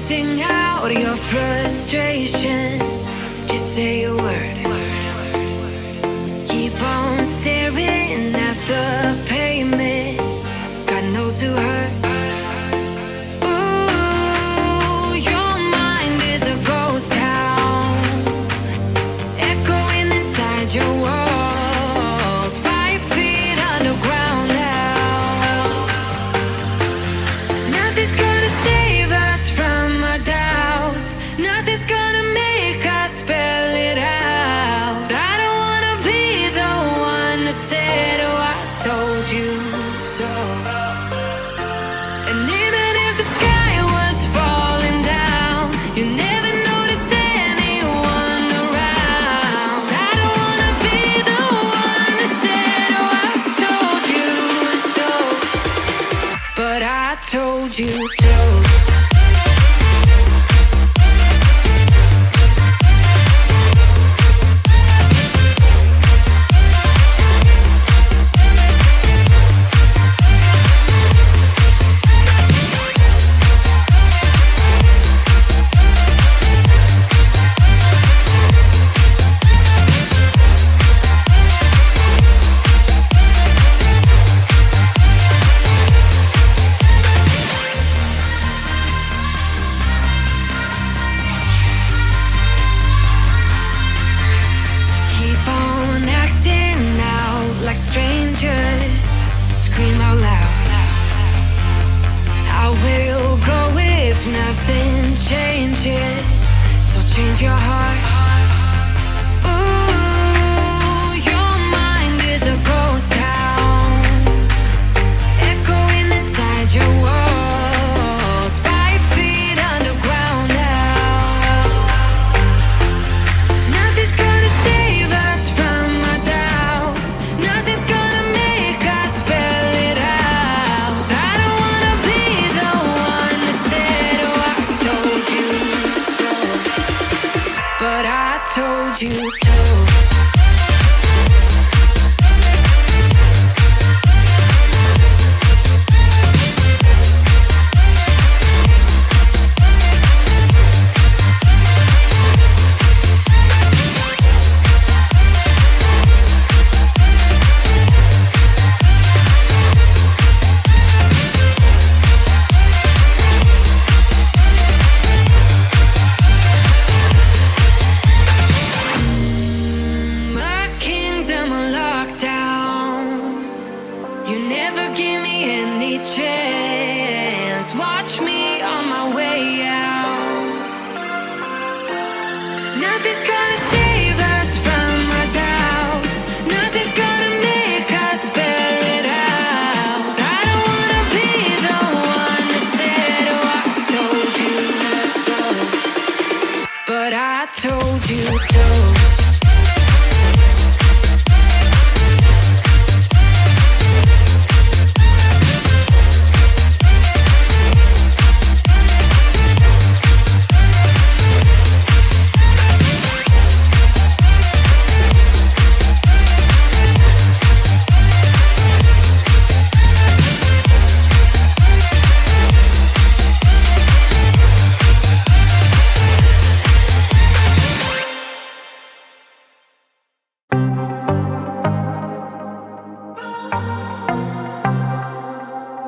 Sing out your frustration. Just say a word. Keep on staring at the pavement. God knows who hurt. Ooh, your mind is a ghost town, echoing inside your walls. 5 feet underground now. Nothing's gonna save us from our doubts. Nothing's gonna make us spell it out. I don't wanna be the one who said, oh, I told you so. And even if the sky was falling down, you never noticed anyone around. I don't wanna be the one who said, oh, I told you so. But I told you so. Keep on acting out like strangers. Scream out loud. I will go if nothing changes. So change your heart. Ooh, your mind is a ghost town, echoing inside your walls. 5 feet underground now. Nothing's gonna save us from our doubts. Nothing's gonna make us spell it out. I don't wanna be the one who said, oh, I told you so. But I told you so. My kingdom on lockdown. You never give me any chance. Watch me on my way out. Nothing's gonna save us from our doubts. Nothing's gonna make us spell it out. I don't wanna be the one who said, oh, I told you so. But I told you so.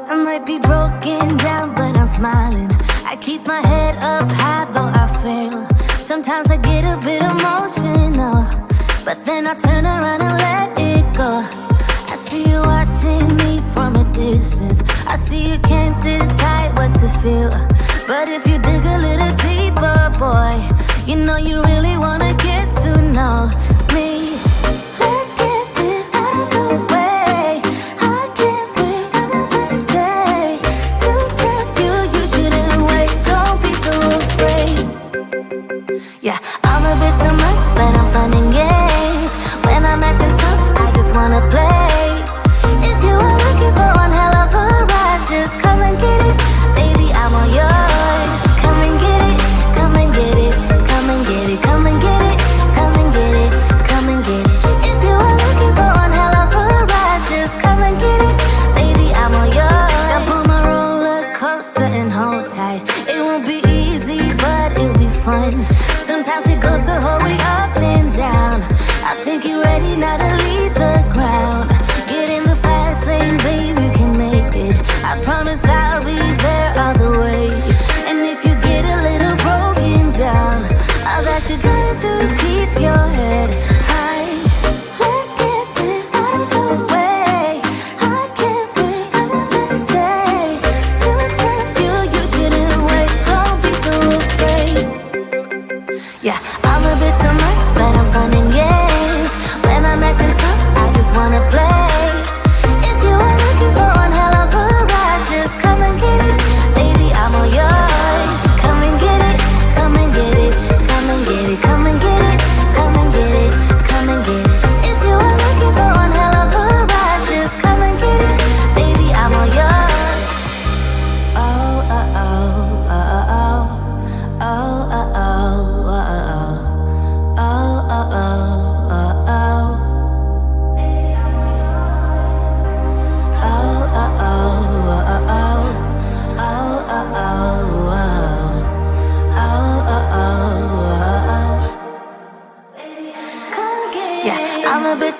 I might be broken down, but I'm smiling. I keep my head up high, though I fail. Sometimes I get a bit emotional, but then I turn around and let it go. I see you watching me from a distance. I see you can't decide what to feel, but if you dig a little deeper, boy, you know you really wanna get to know me. Let's get this out of the way. I can't wait another day to tell you you shouldn't wait. Don't be so afraid. Yeah, I'm a bit too much, but I'm fun and games. When I'm acting tough, I just wanna play. If you are looking for one hell of a ride, just come and get it. Baby, I'm all yours. Come and get it, come and get it, come and get it, come and get it, come and get it.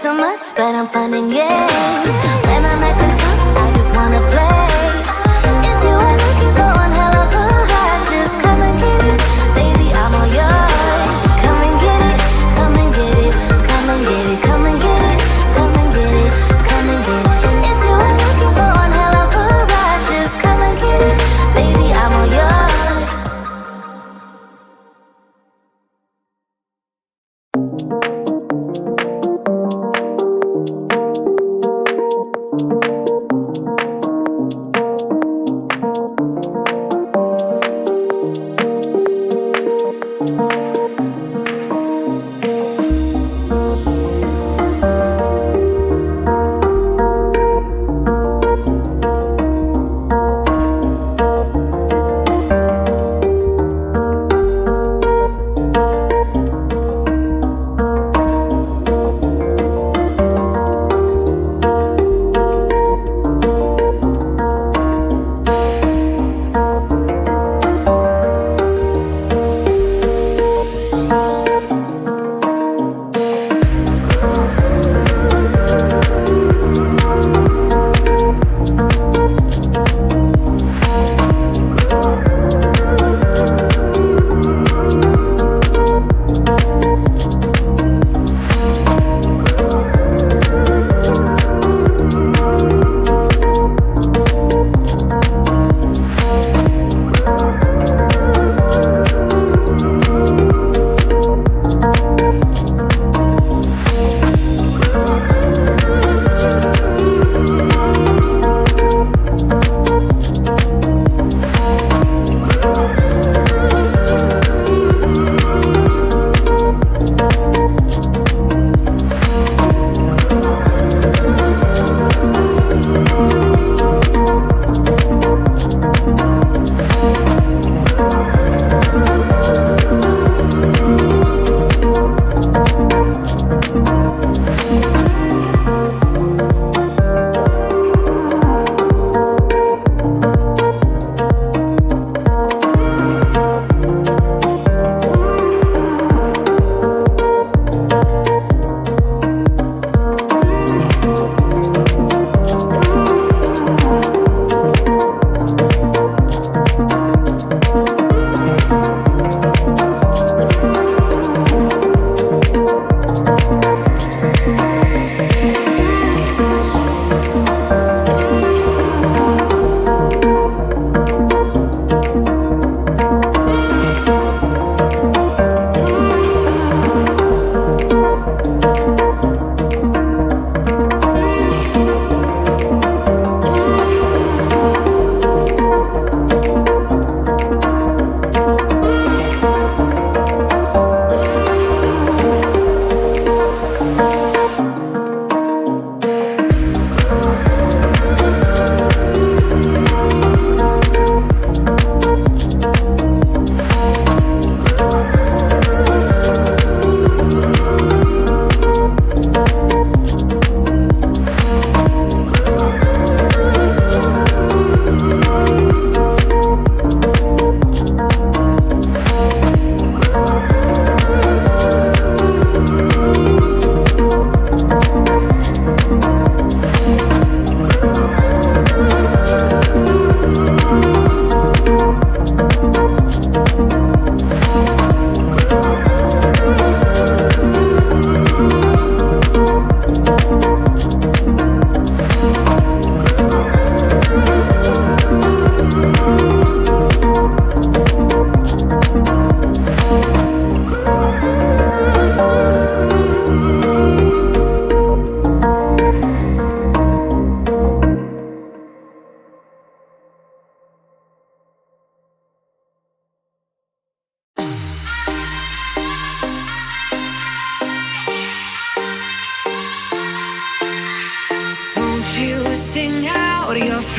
so much, but I'm fun and games. When I'm at the top, I just wanna play. If you are looking for one hell of a ride, just come and get it, baby, I'm all yours. Come and get it, come and get it, come and get it, come and get it, come and get it, come and get it. If you are looking for one hell of a ride, just come and get it, baby, I'm all yours.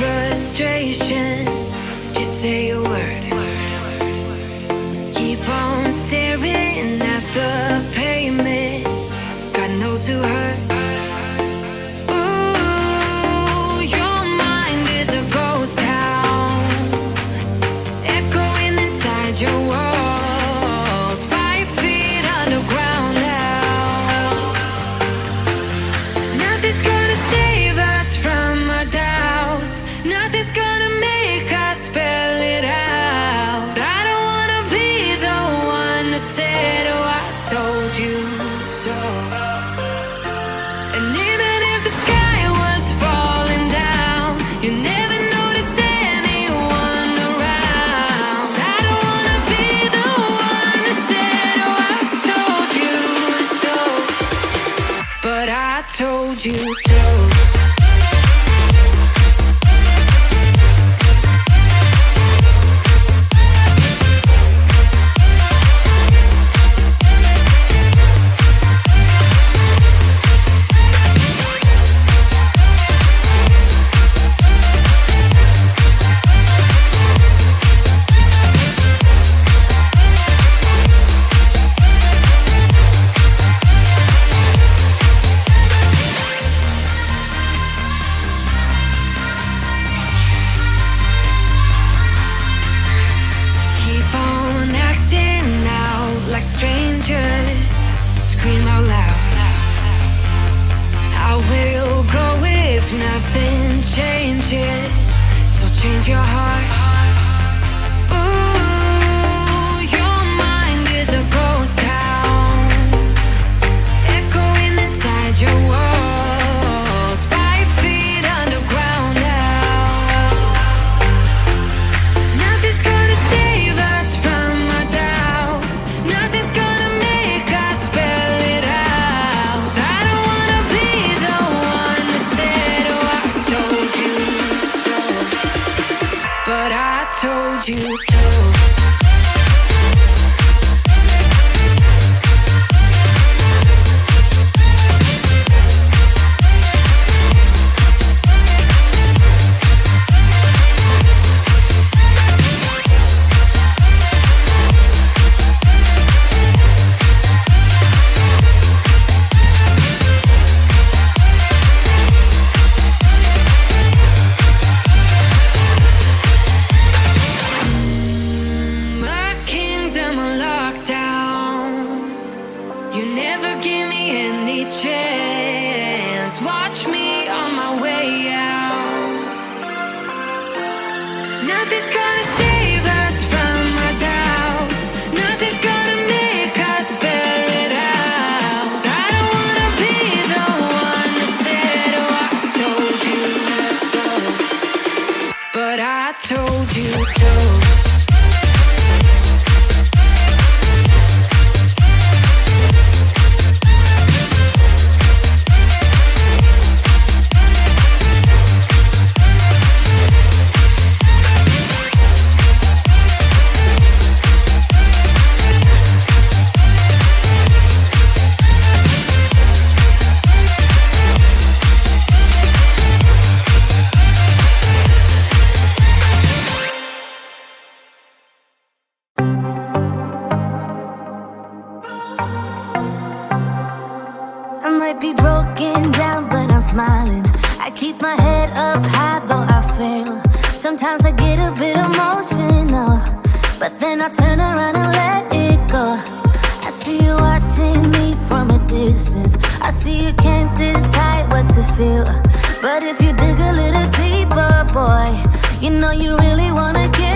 frustration. Just say a word. Keep on staring at the pavement. God knows who hurt. Ooh, your mind is a ghost town, echoing inside your walls. 5 feet underground now. told you so. But if you dig a little deeper, boy, you know you really wanna get